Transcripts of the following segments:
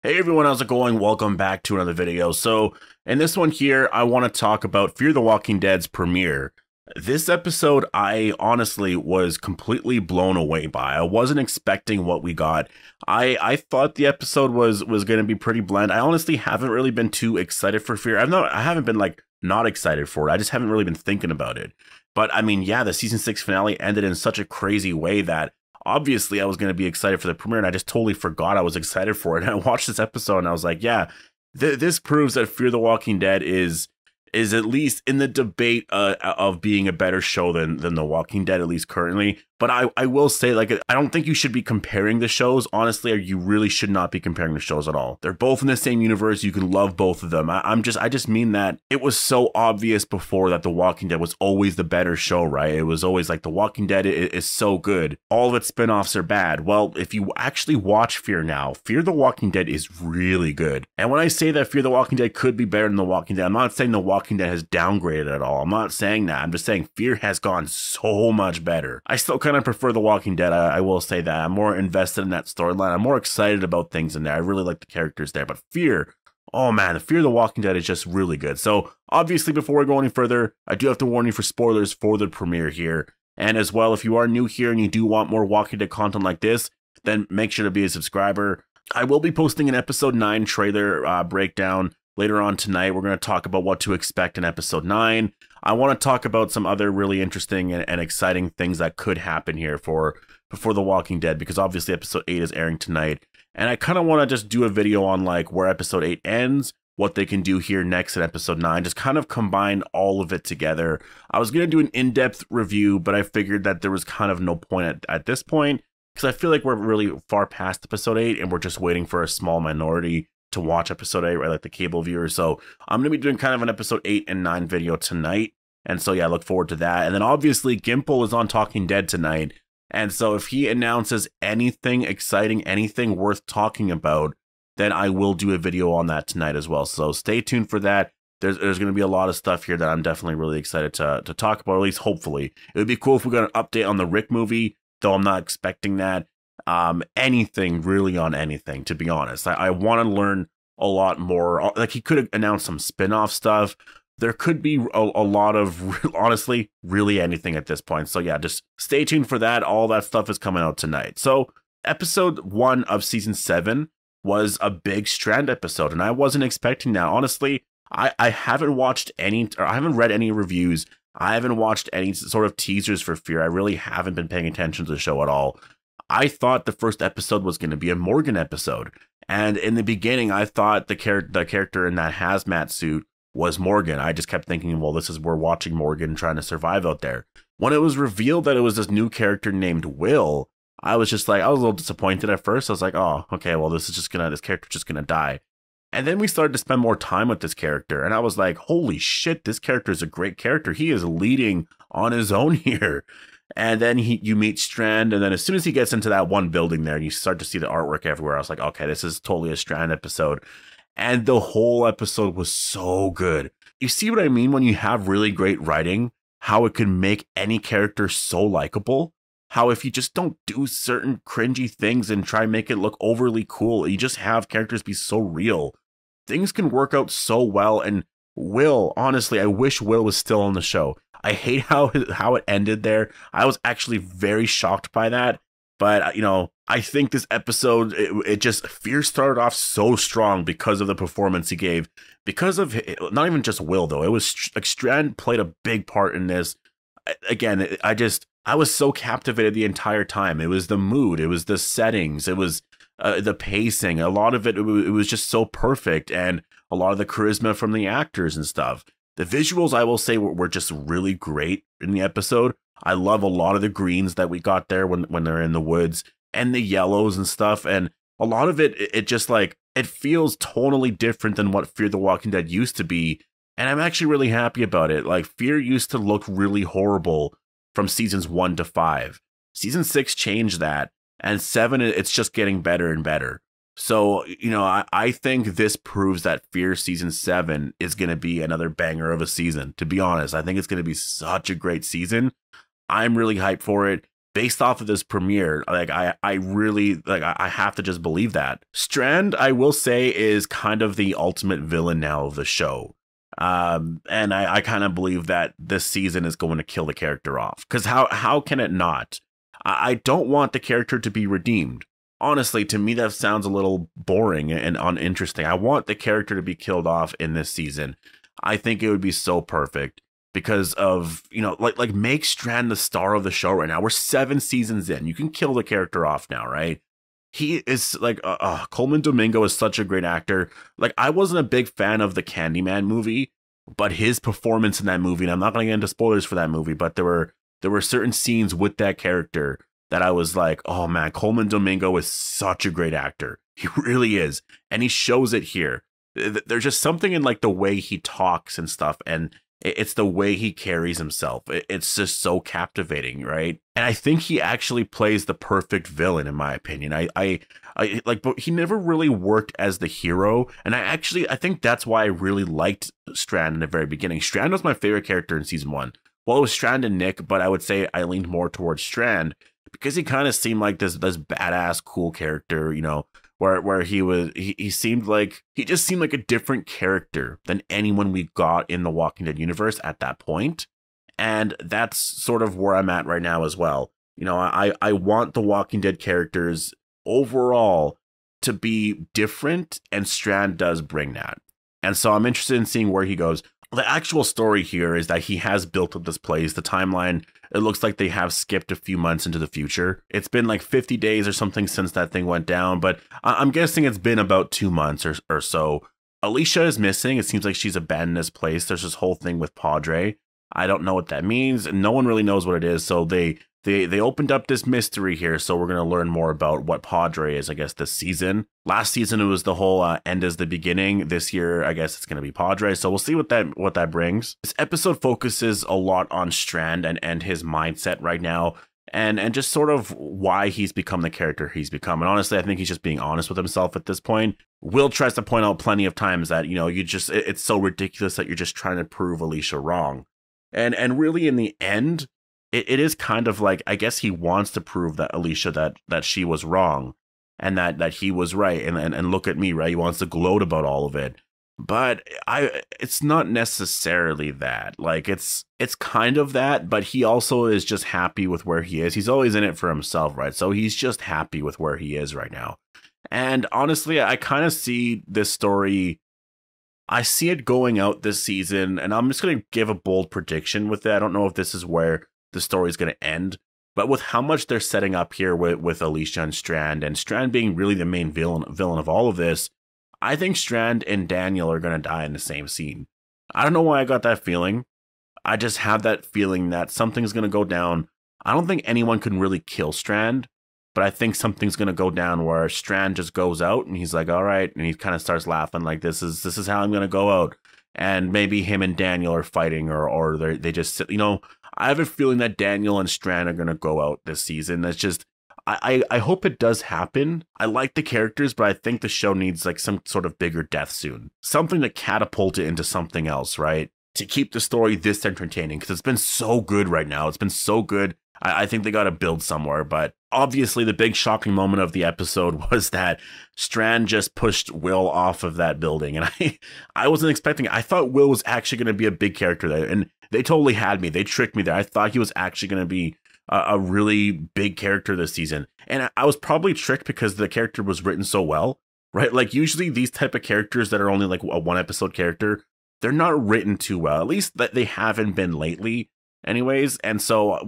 Hey everyone, how's it going? Welcome back to another video. So, in this one here, I want to talk about Fear the Walking Dead's premiere. This episode, I honestly was completely blown away by. I wasn't expecting what we got. I thought the episode was going to be pretty bland. I honestly haven't really been too excited for Fear. I haven't been like not excited for it. I just haven't really been thinking about it. But I mean, yeah, the season 6 finale ended in such a crazy way that obviously I was going to be excited for the premiere, and I just totally forgot I was excited for it. And I watched this episode and I was like, yeah, this proves that Fear the Walking Dead is at least in the debate of being a better show than The Walking Dead, at least currently. But I will say, like, I don't think you should be comparing the shows. Honestly, you really should not be comparing the shows at all. They're both in the same universe. You can love both of them. I just mean that it was so obvious before that The Walking Dead was always the better show, right? It was always like The Walking Dead is so good. All of its spinoffs are bad. Well, if you actually watch Fear now, Fear the Walking Dead is really good. And when I say that Fear the Walking Dead could be better than The Walking Dead, I'm not saying The Walking Dead has downgraded at all. I'm not saying that. I'm just saying Fear has gone so much better. I still kind of prefer The Walking Dead. I will say that. I'm more invested in that storyline. I'm more excited about things in there. I really like the characters there. But Fear, oh man, the Fear of the Walking Dead is just really good. So obviously, before we go any further, I do have to warn you for spoilers for the premiere here. And as well, if you are new here and you do want more Walking Dead content like this, then make sure to be a subscriber. I will be posting an episode 9 trailer breakdown later on tonight. We're going to talk about what to expect in episode 9. I want to talk about some other really interesting and exciting things that could happen here before The Walking Dead, because obviously episode 8 is airing tonight. And I kind of want to just do a video on like where episode 8 ends, what they can do here next in episode 9, just kind of combine all of it together. I was going to do an in-depth review, but I figured that there was kind of no point at this point, because I feel like we're really far past episode 8 and we're just waiting for a small minority to watch episode 8, right? Like the cable viewers. So I'm going to be doing kind of an episode 8 and 9 video tonight. And so, yeah, look forward to that. And then obviously Gimple is on Talking Dead tonight. And so if he announces anything exciting, anything worth talking about, then I will do a video on that tonight as well. So stay tuned for that. There's going to be a lot of stuff here that I'm definitely really excited to talk about, or at least hopefully. It would be cool if we got an update on the Rick movie, though I'm not expecting that. Anything really on anything, to be honest. I want to learn a lot more. Like, he could have announced some spin-off stuff. There could be a lot of, honestly, really anything at this point. So yeah, just stay tuned for that. All that stuff is coming out tonight. So episode 1 of season 7 was a big Strand episode, and I wasn't expecting that. Honestly, I haven't watched any, or I haven't read any reviews. I haven't watched any sort of teasers for Fear. I really haven't been paying attention to the show at all. I thought the first episode was going to be a Morgan episode. And in the beginning, I thought the character in that hazmat suit was Morgan. I just kept thinking, well, we're watching Morgan trying to survive out there. When it was revealed that it was this new character named Will, I was a little disappointed at first. I was like, oh, okay, well, this character's just gonna die. And then we started to spend more time with this character, and I was like, holy shit, this character is a great character. He is leading on his own here. And then you meet Strand, and then as soon as he gets into that one building there, and you start to see the artwork everywhere, I was like, okay, this is totally a Strand episode. And the whole episode was so good. You see what I mean when you have really great writing, how it can make any character so likable? How if you just don't do certain cringy things and try and make it look overly cool, you just have characters be so real, things can work out so well. And Will, honestly, I wish Will was still on the show. I hate how it ended there. I was actually very shocked by that. But, I think this episode, it just, Fear started off so strong because of the performance he gave. Because of, not even just Will, though. It was, like, Strand played a big part in this. Again, I was so captivated the entire time. It was the mood. It was the settings. It was the pacing. A lot of it was just so perfect. And a lot of the charisma from the actors and stuff. The visuals, I will say, were just really great in the episode. I love a lot of the greens that we got there when they're in the woods, and the yellows and stuff. And a lot of it just like, it feels tonally different than what Fear the Walking Dead used to be. And I'm actually really happy about it. Like, Fear used to look really horrible from seasons 1 to 5. Season 6 changed that. And 7, it's just getting better and better. So, I think this proves that Fear season 7 is going to be another banger of a season. To be honest, I think it's going to be such a great season. I'm really hyped for it. based off of this premiere, like I really like I have to just believe that. Strand, I will say, is kind of the ultimate villain now of the show. And I kind of believe that this season is going to kill the character off. Because how can it not? I don't want the character to be redeemed. Honestly, to me, that sounds a little boring and uninteresting. I want the character to be killed off in this season. I think it would be so perfect because of, you know, like make Strand the star of the show right now. We're 7 seasons in. You can kill the character off now, right? He is like, Coleman Domingo is such a great actor. Like, I wasn't a big fan of the Candyman movie, but his performance in that movie, and I'm not going to get into spoilers for that movie, but there were certain scenes with that character that I was like, oh man, Coleman Domingo is such a great actor. He really is. And he shows it here. There's just something in like the way he talks and stuff, and it's the way he carries himself. It's just so captivating, right? And I think he actually plays the perfect villain, in my opinion. I like, but he never really worked as the hero. And I think that's why I really liked Strand in the very beginning. Strand was my favorite character in season 1. Well, it was Strand and Nick, but I would say I leaned more towards Strand because he kind of seemed like this badass, cool character, you know, where he seemed like, he just seemed like a different character than anyone we got in the Walking Dead universe at that point. And that's sort of where I'm at right now as well. You know, I want the Walking Dead characters overall to be different, and Strand does bring that. And so I'm interested in seeing where he goes. The actual story here is that he has built up this place. The timeline, it looks like they have skipped a few months into the future. It's been like 50 days or something since that thing went down, but I'm guessing it's been about 2 months or so. Alicia is missing. It seems like she's abandoned this place. There's this whole thing with Padre. I don't know what that means. No one really knows what it is. So they opened up this mystery here. So we're going to learn more about what Padre is, I guess, this season. Last season, it was the whole end as the beginning. This year, I guess it's going to be Padre. So we'll see what that brings. This episode focuses a lot on Strand and his mindset right now. And just sort of why he's become the character he's become. And honestly, I think he's just being honest with himself at this point. Will tries to point out plenty of times that, you know, it's so ridiculous that you're just trying to prove Alicia wrong. And really, in the end, it is kind of like, I guess he wants to prove that Alicia that she was wrong and that he was right. And look at me, right? He wants to gloat about all of it. But it's not necessarily that. Like, it's kind of that, but he also is just happy with where he is. He's always in it for himself, right? So he's just happy with where he is right now. And honestly, I kind of see this story, I see it going out this season, and I'm just going to give a bold prediction with it. I don't know if this is where the story is going to end, but with how much they're setting up here with Alicia and Strand being really the main villain of all of this, I think Strand and Daniel are going to die in the same scene. I don't know why I got that feeling. I just have that feeling that something's going to go down. I don't think anyone can really kill Strand, but I think something's going to go down where Strand just goes out and he's like, all right. And he kind of starts laughing like, this is how I'm going to go out. And maybe him and Daniel are fighting or they just sit, you know, I have a feeling that Daniel and Strand are going to go out this season. That's just, I hope it does happen. I like the characters, but I think the show needs like some sort of bigger death soon. Something to catapult it into something else, right? To keep the story this entertaining, because it's been so good right now. It's been so good. I think they got to build somewhere, but obviously the big shocking moment of the episode was that Strand just pushed Will off of that building. And I wasn't expecting it. I thought Will was actually going to be a big character there, and they totally had me. They tricked me there. I thought he was actually going to be a really big character this season. And I was probably tricked because the character was written so well, right? Like usually these type of characters that are only like a 1 episode character, they're not written too well. At least that they haven't been lately. Anyways, and so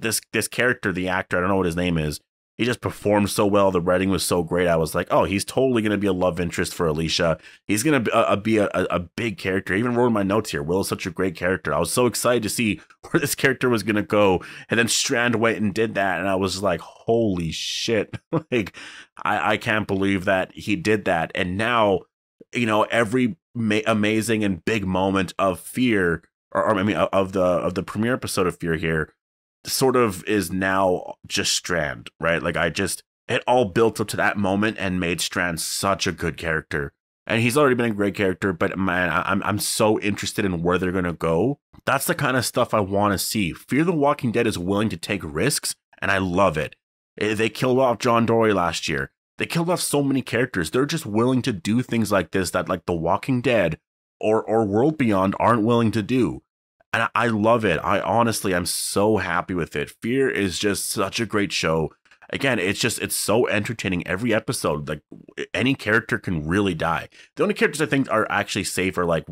this character, the actor, I don't know what his name is, he just performed so well. The writing was so great. I was like, oh, he's totally going to be a love interest for Alicia. He's going to be a big character. I even wrote in my notes here, Will is such a great character. I was so excited to see where this character was going to go. And then Strand went and did that. And I was like, holy shit. Like, I can't believe that he did that. And now, you know, every amazing and big moment of fear, or I mean, of the premiere episode of Fear here, sort of is now just Strand, right? Like it all built up to that moment and made Strand such a good character. And he's already been a great character, but man, I'm so interested in where they're gonna go. That's the kind of stuff I want to see. Fear the Walking Dead is willing to take risks and I love it. They killed off John Dory last year. They killed off so many characters. They're just willing to do things like this that like The Walking Dead or World Beyond aren't willing to do. And I love it. I'm so happy with it. Fear is just such a great show. Again, it's so entertaining every episode. Like any character can really die. The only characters I think are actually safe are like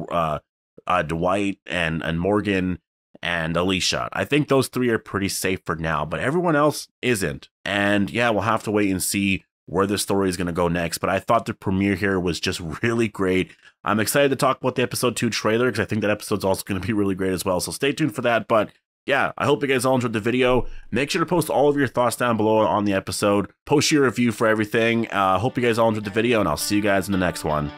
Dwight and Morgan and Alicia. I think those three are pretty safe for now, but everyone else isn't. And yeah, we'll have to wait and see where this story is going to go next. But I thought the premiere here was just really great. I'm excited to talk about the episode 2 trailer because I think that episode's also going to be really great as well. So stay tuned for that. But yeah, I hope you guys all enjoyed the video. Make sure to post all of your thoughts down below on the episode. Post your review for everything. Hope you guys all enjoyed the video, and I'll see you guys in the next one.